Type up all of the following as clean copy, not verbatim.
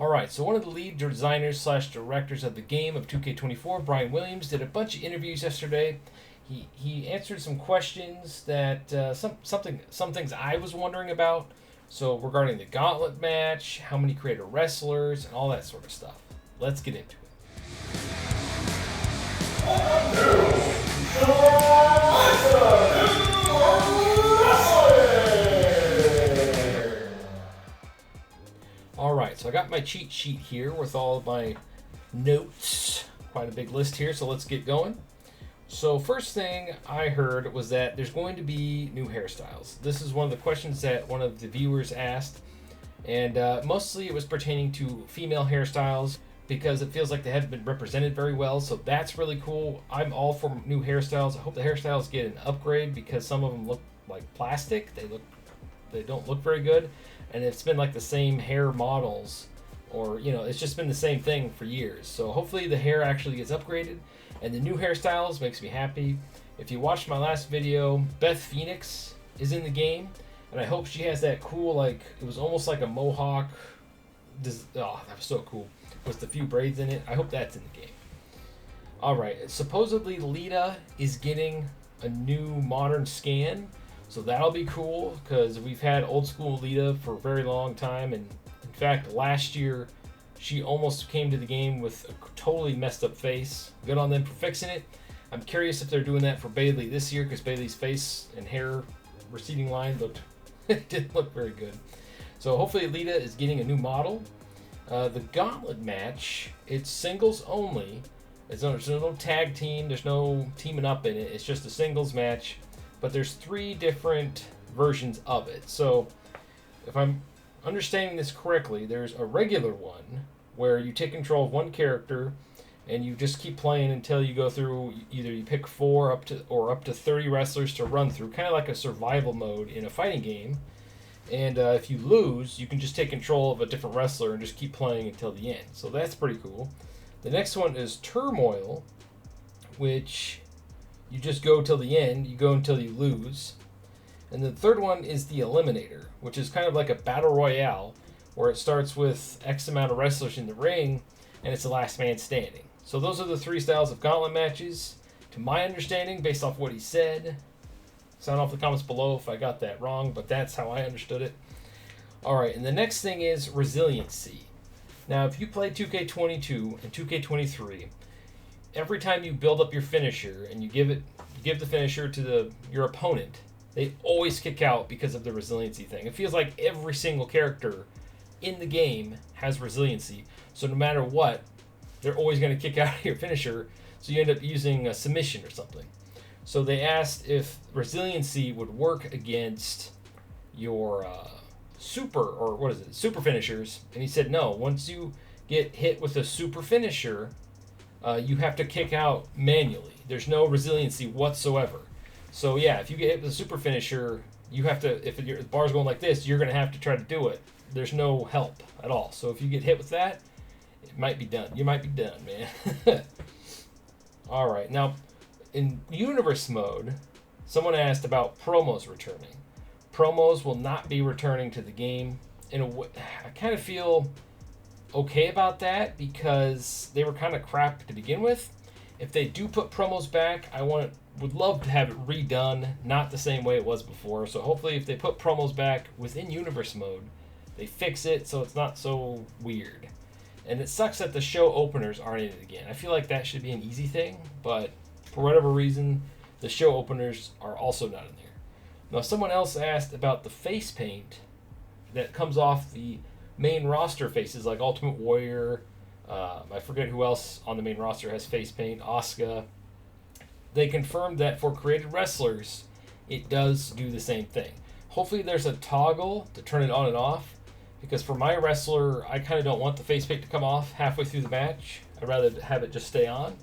Alright, so one of the lead designers slash directors of the game of 2K24, Brian Williams, did a bunch of interviews yesterday. He answered some questions that some things I was wondering about. So regarding the Gauntlet match, how many creator wrestlers, and all that sort of stuff. Let's get into it. Alright, so I got my cheat sheet here with all of my notes. Quite a big list here, so let's get going. So first thing I heard was that there's going to be new hairstyles. This is one of the questions that one of the viewers asked, and mostly it was pertaining to female hairstyles because it feels like they haven't been represented very well, so that's really cool. I'm all for new hairstyles. I hope the hairstyles get an upgrade because some of them look like plastic. They don't look very good, and it's been like the same hair models, or it's just been the same thing for years. So hopefully the hair actually gets upgraded. And the new hairstyles makes me happy. If you watched my last video, Beth Phoenix is in the game, and I hope she has that cool, it was almost like a mohawk. Oh, that was so cool. With a few braids in it. I hope that's in the game. Alright, supposedly Lita is getting a new modern scan, so that'll be cool, because we've had old school Lita for a very long time, and in fact, last year, she almost came to the game with a totally messed up face. Good on them for fixing it. I'm curious if they're doing that for Bayley this year, because Bayley's face and hair receding line didn't look very good. So hopefully Lita is getting a new model. The Gauntlet match, it's singles only. There's no tag team. There's no teaming up in it. It's just a singles match. But there's 3 different versions of it. So if I'm understanding this correctly, there's a regular one where you take control of one character and you just keep playing until you go through, either you pick 4 up to 30 wrestlers to run through, kind of like a survival mode in a fighting game. And if you lose, you can just take control of a different wrestler and just keep playing until the end. So that's pretty cool. The next one is Turmoil, which you just go till the end. You go until you lose. And the third one is the Eliminator, which is kind of like a battle royale, where it starts with X amount of wrestlers in the ring, and it's the last man standing. So those are the 3 styles of Gauntlet matches, to my understanding, based off what he said. Sound off in the comments below if I got that wrong, but that's how I understood it. Alright, and the next thing is resiliency. Now, if you play 2K22 and 2K23, every time you build up your finisher and you give the finisher to your opponent, they always kick out because of the resiliency thing. It feels like every single character in the game has resiliency. So no matter what, they're always going to kick out your finisher. So you end up using a submission or something. So they asked if resiliency would work against your super finishers. And he said no. Once you get hit with a super finisher, you have to kick out manually. There's no resiliency whatsoever. So yeah, if you get hit with a super finisher, you have to, if the bar's going like this, you're going to have to try to do it. There's no help at all. So if you get hit with that, it might be done. You might be done, man. Alright, now, in universe mode, someone asked about promos returning. Promos will not be returning to the game. In a way, I kind of feel okay about that because they were kind of crap to begin with. If they do put promos back, would love to have it redone, not the same way it was before. So hopefully if they put promos back within universe mode, they fix it so it's not so weird. And it sucks that the show openers aren't in it again. I feel like that should be an easy thing, but for whatever reason, the show openers are also not in there. Now, someone else asked about the face paint that comes off the main roster faces, like Ultimate Warrior. I forget who else on the main roster has face paint. Asuka. They confirmed that for created wrestlers, it does do the same thing. Hopefully there's a toggle to turn it on and off, because for my wrestler, I kind of don't want the face paint to come off halfway through the match. I'd rather have it just stay on.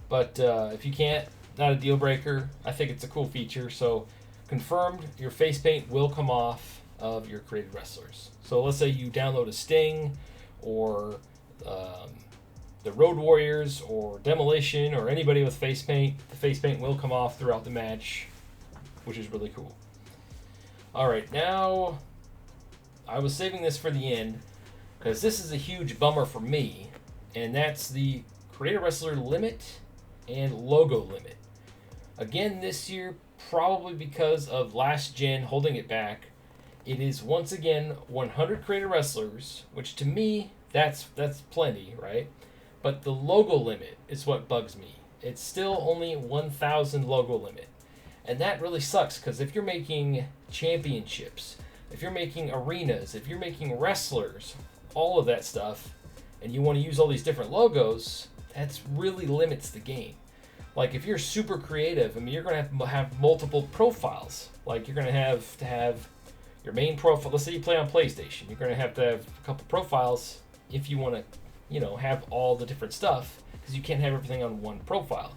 But if you can't, not a deal breaker. I think it's a cool feature. So confirmed, your face paint will come off of your created wrestlers. So let's say you download a Sting or the Road Warriors or Demolition or anybody with face paint. The face paint will come off throughout the match, which is really cool. Alright, now I was saving this for the end. because this is a huge bummer for me, and that's the Creator Wrestler limit and logo limit. Again, this year, probably because of last gen holding it back, it is once again 100 Creator Wrestlers, which to me, that's plenty, right? But the logo limit is what bugs me. It's still only 1,000 logo limit. And that really sucks, because if you're making championships, if you're making arenas, if you're making wrestlers, all of that stuff, and you want to use all these different logos, that really limits the game. Like, if you're super creative, I mean, you're going to have multiple profiles. Like, you're going to have your main profile. Let's say you play on PlayStation. You're going to have a couple profiles if you want to, have all the different stuff, because you can't have everything on one profile.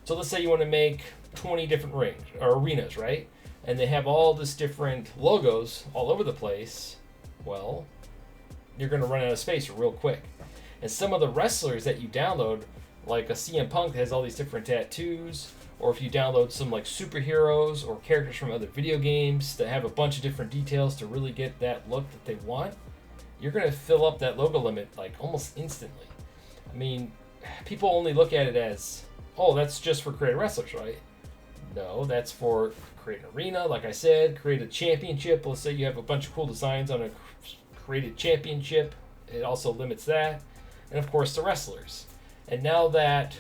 So let's say you want to make 20 different rings or arenas, right? And they have all this different logos all over the place. Well, you're going to run out of space real quick. And some of the wrestlers that you download, like a CM Punk that has all these different tattoos, or if you download some like superheroes or characters from other video games that have a bunch of different details to really get that look that they want, you're going to fill up that logo limit like almost instantly. I mean, people only look at it as, oh, that's just for Creator Wrestlers, right? No, that's for create an arena, like I said, create a championship. Let's say you have a bunch of cool designs on a created championship. It also limits that. And of course, the wrestlers. And now that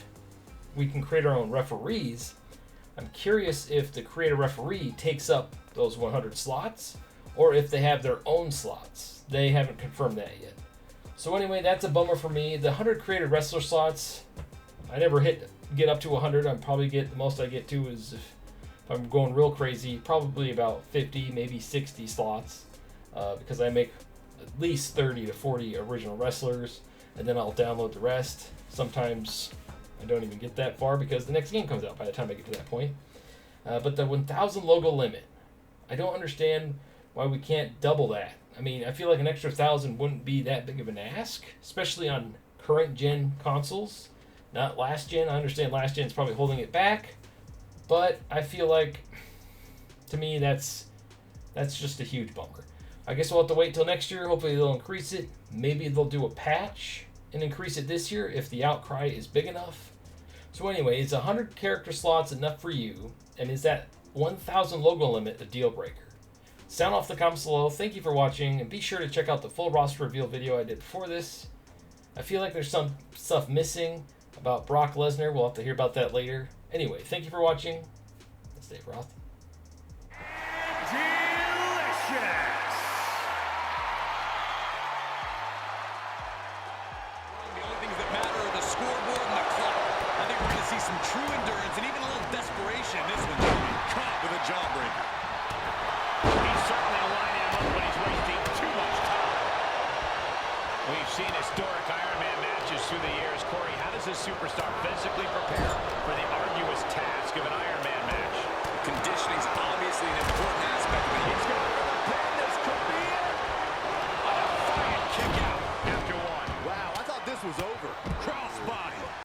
we can create our own referees, I'm curious if the Creator Referee takes up those 100 slots, or if they have their own slots. They haven't confirmed that yet. So anyway, that's a bummer for me. The 100 Creator Wrestler slots, I never get up to 100. I'm probably the most I get to is if I'm going real crazy, probably about 50, maybe 60 slots, because I make at least 30 to 40 original wrestlers, and then I'll download the rest. Sometimes I don't even get that far because the next game comes out by the time I get to that point. But the 1,000 logo limit, I don't understand why we can't double that. I mean, I feel like an extra 1,000 wouldn't be that big of an ask, especially on current gen consoles, not last gen. I understand last gen's probably holding it back, but I feel like, to me, that's just a huge bummer. I guess we'll have to wait till next year. Hopefully they'll increase it. Maybe they'll do a patch and increase it this year if the outcry is big enough. So anyway, is 100 character slots enough for you? And is that 1,000 logo limit a deal breaker? Sound off the comments below. Thank you for watching, and be sure to check out the full roster reveal video I did before this. I feel like there's some stuff missing about Brock Lesnar. We'll have to hear about that later. Anyway, thank you for watching. That's Dave Roth. Some true endurance and even a little desperation. This one's going to be caught with a jawbreaker. He's certainly lining him up, but he's wasting too much time. We've seen historic Iron Man matches through the years. Corey, how does this superstar physically prepare for the arduous task of an Iron Man match? Conditioning is obviously an important aspect